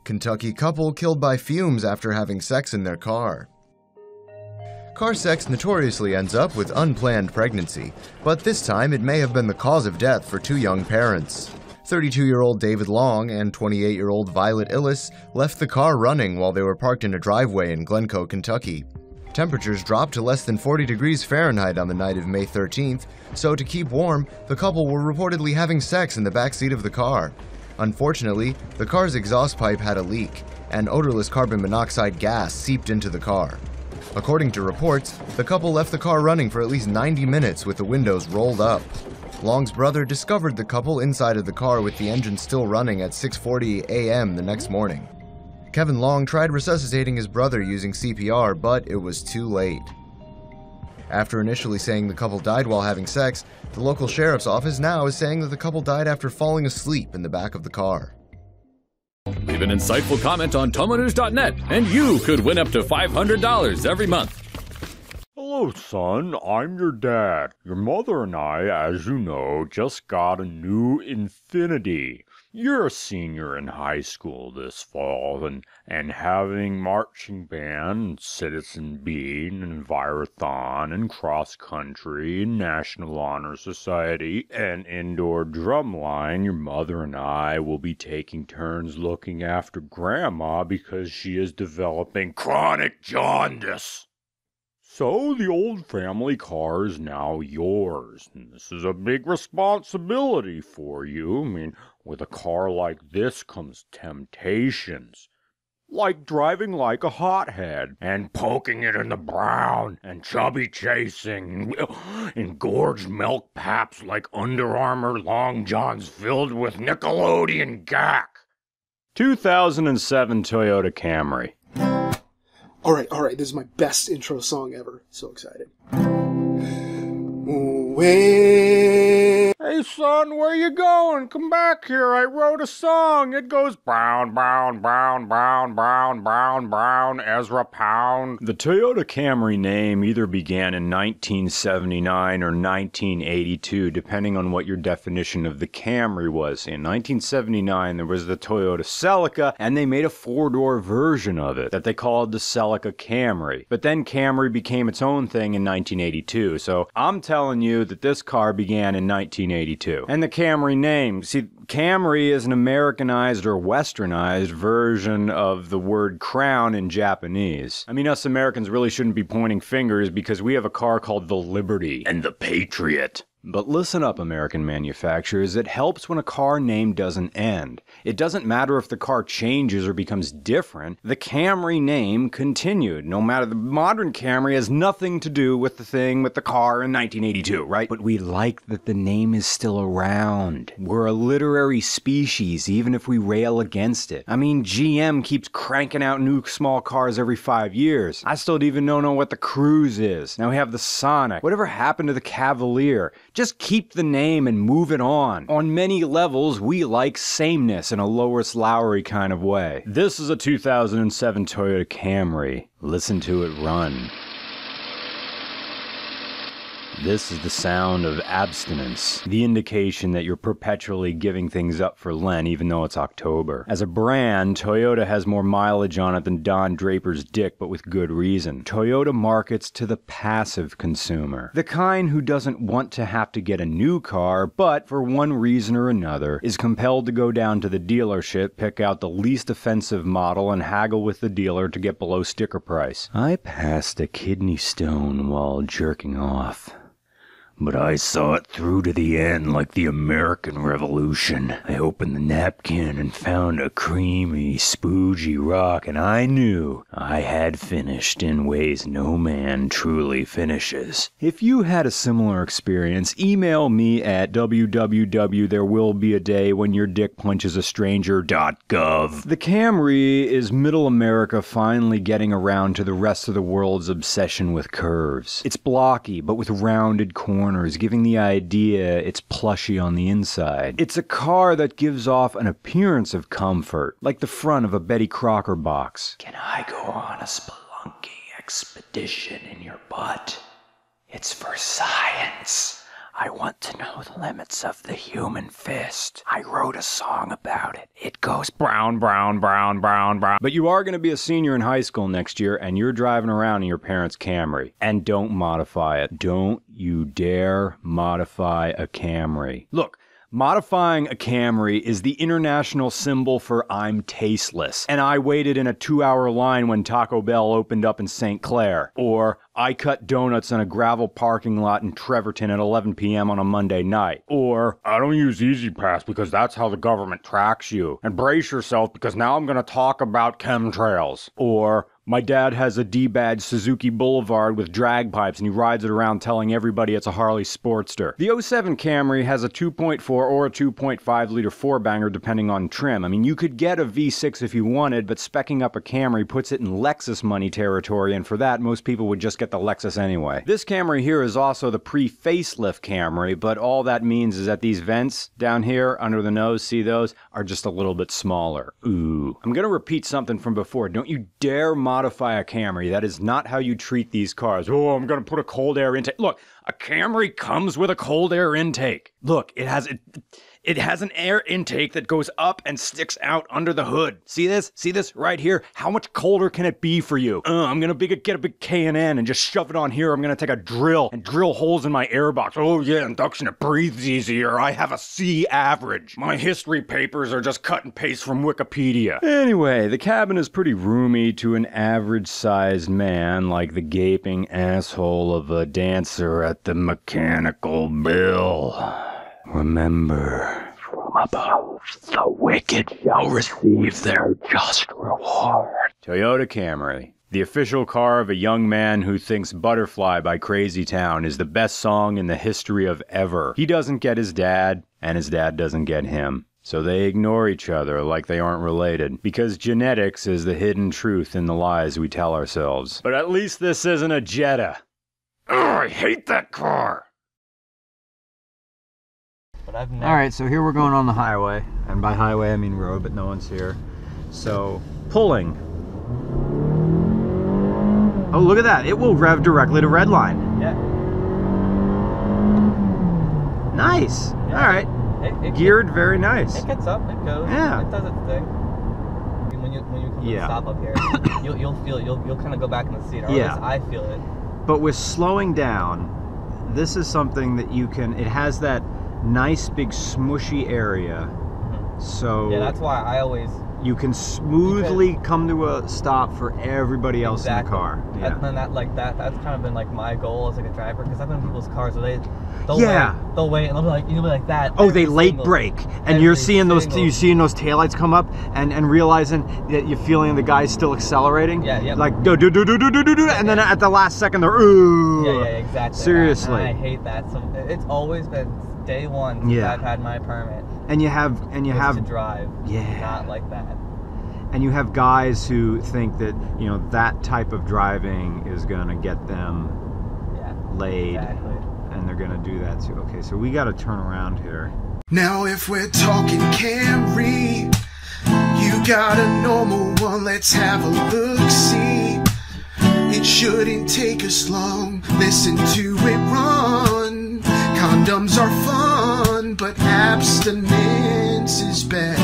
Kentucky couple killed by fumes after having sex in their car. Car sex notoriously ends up with unplanned pregnancy, but this time it may have been the cause of death for two young parents. 32-year-old David Long and 28-year-old Violet Illis left the car running while they were parked in a driveway in Glencoe, Kentucky. Temperatures dropped to less than 40 degrees Fahrenheit on the night of May 13th, so to keep warm, the couple were reportedly having sex in the backseat of the car. Unfortunately, the car's exhaust pipe had a leak, and odorless carbon monoxide gas seeped into the car. According to reports, the couple left the car running for at least 90 minutes with the windows rolled up. Long's brother discovered the couple inside of the car with the engine still running at 6:40 a.m. the next morning. Kevin Long tried resuscitating his brother using CPR, but it was too late. After initially saying the couple died while having sex, the local sheriff's office now is saying that the couple died after falling asleep in the back of the car. Leave an insightful comment on tomonews.net, and you could win up to $500 every month. Hello, son. I'm your dad. Your mother and I, as you know, just got a new Infiniti. You're a senior in high school this fall, and having marching band, citizen bean, and envirothon, and cross-country, and National Honor Society, and indoor drumline, your mother and I will be taking turns looking after Grandma because she is developing chronic jaundice. So the old family car is now yours, and this is a big responsibility for you. I mean, with a car like this comes temptations. Like driving like a hothead, and poking it in the brown, and chubby chasing, and engorged milk paps like Under Armour long johns filled with Nickelodeon gack. 2007 Toyota Camry. Alright, this is my best intro song ever. So excited. When... Hey son, where you going? Come back here, I wrote a song. It goes brown, brown, brown, brown, brown, brown, brown, Ezra Pound. The Toyota Camry name either began in 1979 or 1982, depending on what your definition of the Camry was. In 1979, there was the Toyota Celica, and they made a four-door version of it that they called the Celica Camry. But then Camry became its own thing in 1982, so I'm telling you that this car began in 1982. And the Camry name, see, Camry is an Americanized or Westernized version of the word crown in Japanese. I mean, us Americans really shouldn't be pointing fingers because we have a car called the Liberty and the Patriot. But listen up, American manufacturers, it helps when a car name doesn't end. It doesn't matter if the car changes or becomes different, the Camry name continued. No matter, the modern Camry has nothing to do with the thing with the car in 1982, right? But we like that the name is still around. We're a literary species, even if we rail against it. I mean, GM keeps cranking out new small cars every 5 years. I still don't even know what the Cruze is. Now we have the Sonic. Whatever happened to the Cavalier? Just keep the name and move it on. On many levels, we like sameness in a Lois Lowry kind of way. This is a 2007 Toyota Camry. Listen to it run. This is the sound of abstinence, the indication that you're perpetually giving things up for Lent even though it's October. As a brand, Toyota has more mileage on it than Don Draper's dick, but with good reason. Toyota markets to the passive consumer, the kind who doesn't want to have to get a new car, but for one reason or another is compelled to go down to the dealership, pick out the least offensive model, and haggle with the dealer to get below sticker price. I passed a kidney stone while jerking off. But I saw it through to the end like the American Revolution. I opened the napkin and found a creamy, spoogy rock, and I knew I had finished in ways no man truly finishes. If you had a similar experience, email me at www.therewill-be-a-day-when-your-dick-punches-a-stranger.gov. The Camry is middle America finally getting around to the rest of the world's obsession with curves. It's blocky, but with rounded corners, giving the idea it's plushy on the inside. It's a car that gives off an appearance of comfort, like the front of a Betty Crocker box. Can I go on a spelunking expedition in your butt? It's for science. I want to know the limits of the human fist. I wrote a song about it. It goes brown, brown, brown, brown, brown. But you are going to be a senior in high school next year, and you're driving around in your parents' Camry. And don't modify it. Don't you dare modify a Camry. Look, modifying a Camry is the international symbol for I'm tasteless. And I waited in a 2-hour line when Taco Bell opened up in St. Clair. Or I cut donuts in a gravel parking lot in Trevorton at 11 p.m. on a Monday night. Or I don't use Easy Pass because that's how the government tracks you. And brace yourself because now I'm going to talk about chemtrails. Or my dad has a D-badge Suzuki Boulevard with drag pipes and he rides it around telling everybody it's a Harley Sportster. The 07 Camry has a 2.4 or a 2.5 liter 4-banger depending on trim. I mean, you could get a V6 if you wanted, but speccing up a Camry puts it in Lexus money territory, and for that, most people would just get the Lexus anyway. This Camry here is also the pre-facelift Camry, but all that means is that these vents down here under the nose, see those, are just a little bit smaller. Ooh. I'm gonna repeat something from before. Don't you dare modify a Camry. That is not how you treat these cars. Oh, I'm gonna put a cold air intake. Look, a Camry comes with a cold air intake. Look, it has an air intake that goes up and sticks out under the hood. See this? See this right here? How much colder can it be for you? I'm gonna get a big K&N and just shove it on here. I'm gonna take a drill and drill holes in my airbox. Oh yeah, induction, it breathes easier. I have a C average. My history papers are just cut and paste from Wikipedia. Anyway, the cabin is pretty roomy to an average-sized man, like the gaping asshole of a dancer at the Mechanical Bill. Remember, from above, the wicked shall receive their just reward. Toyota Camry, the official car of a young man who thinks Butterfly by Crazy Town is the best song in the history of ever. He doesn't get his dad, and his dad doesn't get him. So they ignore each other like they aren't related, because genetics is the hidden truth in the lies we tell ourselves. But at least this isn't a Jetta. Ugh, I hate that car! Alright, so here we're going on the highway, and by highway I mean road, but no one's here. So, pulling. Oh, look at that, it will rev directly to redline. Yeah. Nice, Yeah. alright. It Geared very nice. It gets up, it goes, Yeah. it does its thing. When you come to the stop up here, you'll kind of go back in the seat, or at least I feel it. But with slowing down, this is something that you can, it has that nice big smushy area, so Yeah, that's why I always... you can smoothly come to a stop for everybody else in the car. Yeah. And then that's kind of been like my goal as like a driver, because I've been in people's cars where they'll wait and they'll be like, you'll be like that. Oh, they late brake, and you're seeing those taillights come up, and realizing that you're feeling the guy's still accelerating. Yeah, yeah. Like do, and then at the last second they're ooh. Yeah, exactly. Seriously. I hate that. So it's always been day one since I've had my permit. And you have to drive. Yeah. Not like that. And you have guys who think that, you know, that type of driving is gonna get them laid. Exactly. And they're gonna do that too. Okay, so we gotta turn around here. Now if we're talking Camry, you got a normal one, let's have a look-see. It shouldn't take us long, listen to it run. Condoms are fun, but abstinence is best.